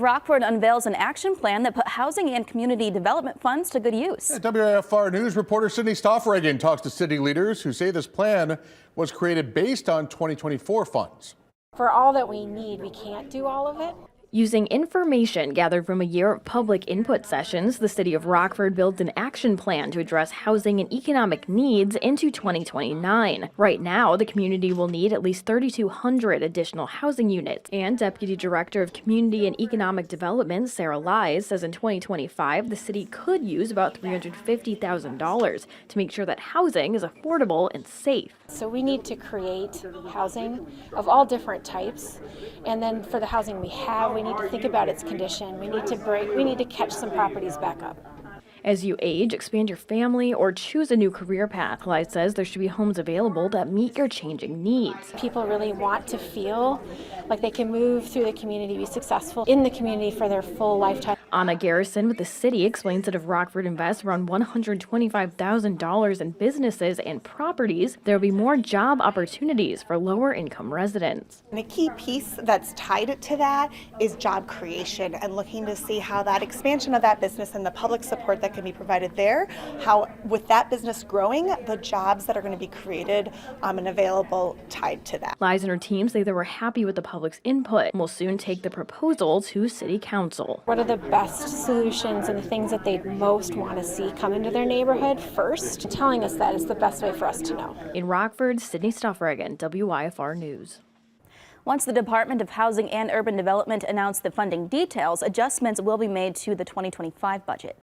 Rockford unveils an action plan that put housing and community development funds to good use. WIFR News reporter Sydney Stoffregan talks to city leaders who say this plan was created based on 2024 funds. For all that we need, we can't do all of it. Using information gathered from a year of public input sessions, the city of Rockford built an action plan to address housing and economic needs into 2029. Right now, the community will need at least 3,200 additional housing units. And Deputy Director of Community and Economic Development, Sarah Lies, says in 2025, the city could use about $350,000 to make sure that housing is affordable and safe. So we need to create housing of all different types. And then for the housing we have, we need to think about its condition. We need to catch some properties back up. As you age, expand your family, or choose a new career path, Lies says there should be homes available that meet your changing needs. People really want to feel like they can move through the community, be successful in the community for their full lifetime. Anna Garrison with the city explains that if Rockford invests around $125,000 in businesses and properties, there will be more job opportunities for lower-income residents. And a key piece that's tied to that is job creation and looking to see how that expansion of that business and the public support that can be provided there, how with that business growing, the jobs that are going to be created and available tied to that. Lies and her team say they were happy with the public's input and will soon take the proposal to City Council. What are the best solutions and the things that they most want to see come into their neighborhood first? Telling us that is the best way for us to know. In Rockford, Sydney Stoffregan, WIFR News. Once the Department of Housing and Urban Development announced the funding details, adjustments will be made to the 2025 budget.